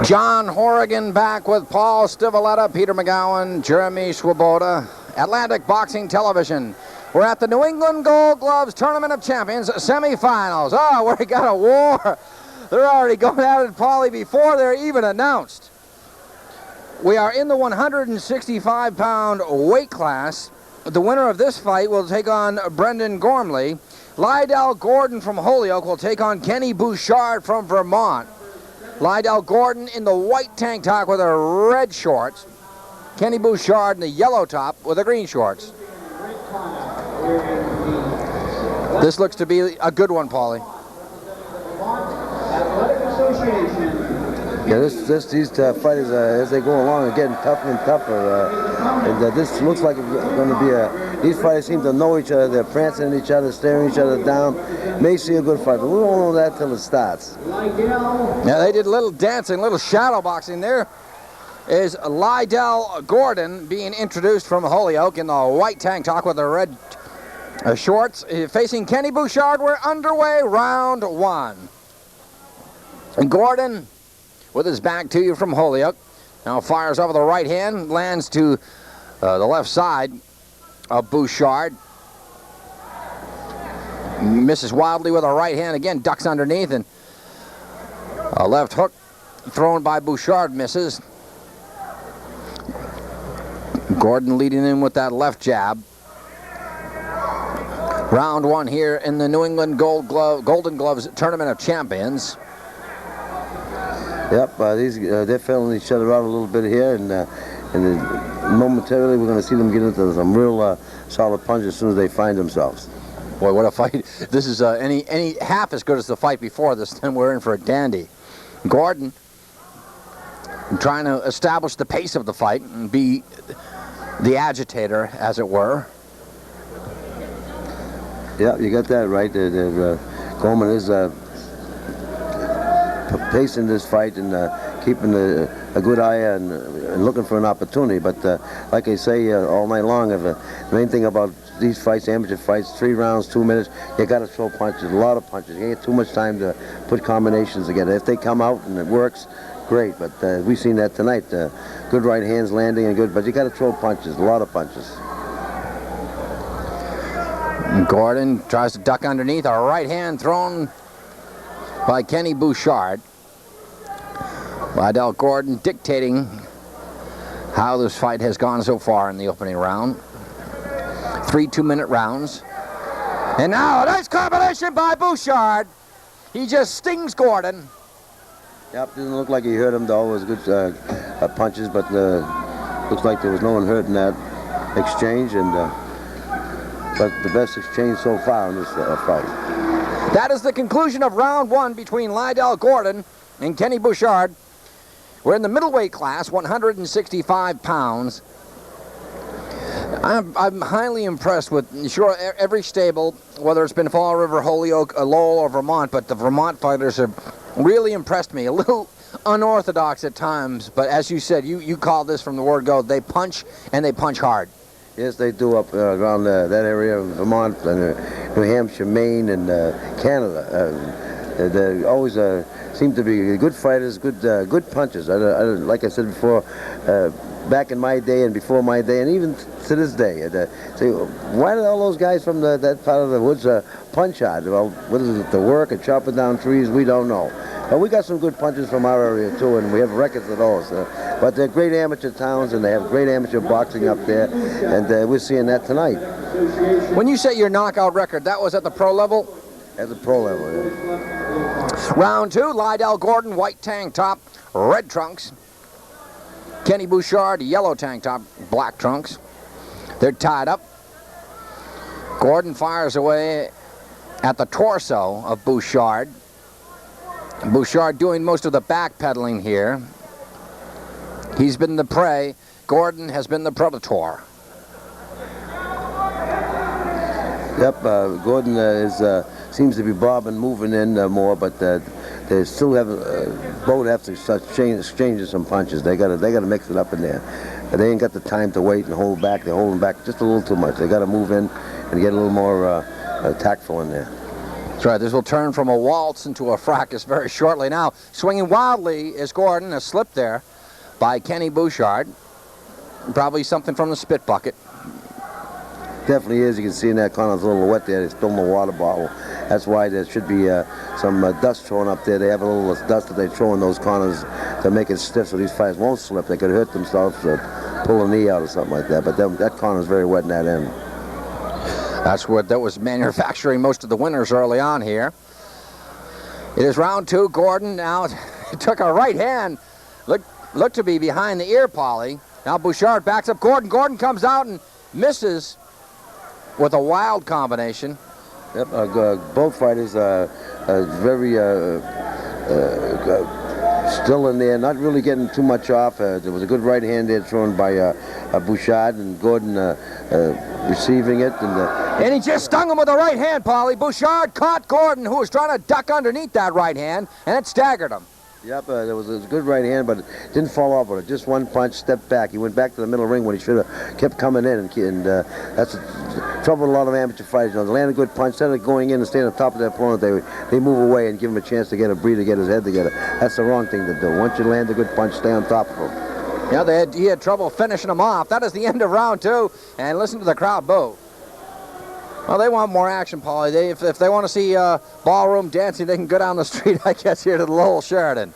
John Horrigan back with Paul Stivaleta, Peter McGowan, Jeremy Swoboda. Atlantic Boxing Television. We're at the New England Gold Gloves Tournament of Champions semifinals. Oh, we got a war. They're already going at it, Paulie, before they're even announced. We are in the 165-pound weight class. The winner of this fight will take on Brendan Gormley. Lydell Gordon from Holyoke will take on Kenny Bouchard from Vermont. Lydell Gordon in the white tank top with the red shorts. Kenny Bouchard in the yellow top with the green shorts. This looks to be a good one, Paulie. Yeah, these fighters, as they go along, are getting tougher and tougher. This looks like it's going to be these fighters seem to know each other. They're prancing at each other, staring each other down. May see a good fight, but we won't know that till it starts. Yeah, they did a little dancing, little shadow boxing there. Is Lydell Gordon being introduced from Holyoke in the white tank top with the red shorts. Facing Kenny Bouchard, we're underway, round one. And Gordon, with his back to you from Holyoke, now fires over the right hand, lands to the left side of Bouchard. Misses wildly with a right hand, again ducks underneath, and a left hook thrown by Bouchard misses. Gordon leading in with that left jab. Round one here in the New England Golden Gloves Tournament of Champions. Yep, they're filling each other out a little bit here, and momentarily we're going to see them get into some real solid punches as soon as they find themselves. Boy, what a fight. This is any half as good as the fight before this, then we're in for a dandy. Gordon trying to establish the pace of the fight and be the agitator, as it were. Yeah, you got that right. Coleman is pacing this fight and keeping a good eye and looking for an opportunity. But like I say all night long, the main thing about these fights, amateur fights, 3 rounds, 2 minutes, you got to throw punches, a lot of punches. You get too much time to put combinations together. If they come out and it works, great. But we've seen that tonight. Good right hands landing and good, but you got to throw punches, a lot of punches. Gordon tries to duck underneath, a right hand thrown by Kenny Bouchard. Lydell Gordon dictating how this fight has gone so far in the opening round. 3 2-minute rounds. And now a nice combination by Bouchard. He just stings Gordon. Yep, didn't look like he hurt him though. It was good punches, but looks like there was no one hurt in that exchange. And but the best exchange so far in this fight. That is the conclusion of round one between Lydell Gordon and Kenny Bouchard. We're in the middleweight class, 165 pounds. I'm highly impressed with, sure, every stable, whether it's been Fall River, Holyoke, Lowell, or Vermont, but the Vermont fighters have really impressed me. A little unorthodox at times, but as you said, you call this from the word go, they punch, and they punch hard. Yes, they do up around that area of Vermont, and New Hampshire, Maine, and Canada. They always seem to be good fighters, good punches. Like I said before, back in my day and before my day, and even to this day. Why did all those guys from that part of the woods punch hard? Well, what is it, the work of chopping down trees? We don't know. But we got some good punches from our area, too, and we have records of those. But they're great amateur towns, and they have great amateur boxing up there, and we're seeing that tonight. When you say your knockout record, that was at the pro level? At the pro level, yeah. Round two, Lydell Gordon, white tank top, red trunks. Kenny Bouchard, yellow tank top, black trunks. They're tied up. Gordon fires away at the torso of Bouchard. Bouchard doing most of the backpedaling here. He's been the prey. Gordon has been the predator. Yep, Gordon seems to be bobbing, moving in more, but they still have both have to start exchanging some punches. They got to mix it up in there. They ain't got the time to wait and hold back. They're holding back just a little too much. They got to move in and get a little more tactful in there. That's right. This will turn from a waltz into a fracas very shortly. Now, swinging wildly is Gordon. A slip there by Kenny Bouchard. Probably something from the spit bucket. Definitely is. You can see in that corner's a little wet there. They spilled the water bottle. That's why there should be some dust thrown up there. They have a little dust that they throw in those corners to make it stiff so these fighters won't slip. They could hurt themselves or pull a knee out or something like that. But that corner's very wet in that end. That's what that was manufacturing most of the winners early on here. It is round 2. Gordon now took a right hand. Looked to be behind the ear, Polly. Now Bouchard backs up Gordon. Gordon comes out and misses with a wild combination. Yep, both fighters are very still in there, not really getting too much off. There was a good right hand there thrown by Bouchard, and Gordon receiving it. And he just stung him with a right hand, Polly. Bouchard caught Gordon, who was trying to duck underneath that right hand, and it staggered him. Yep, there was a good right hand, but it didn't fall off with it. Just one punch, stepped back. He went back to the middle ring when he should have kept coming in, and that's the trouble with a lot of amateur fighters. You know, they land a good punch, instead of going in and staying on top of their opponent, they move away and give him a chance to get a breather, get his head together. That's the wrong thing to do. Once you land a good punch, stay on top of him. Yeah, he had trouble finishing him off. That is the end of round 2, and listen to the crowd boo. Well, they want more action, Paulie. If they want to see ballroom dancing, they can go down the street, I guess, here to the Lowell Sheridan.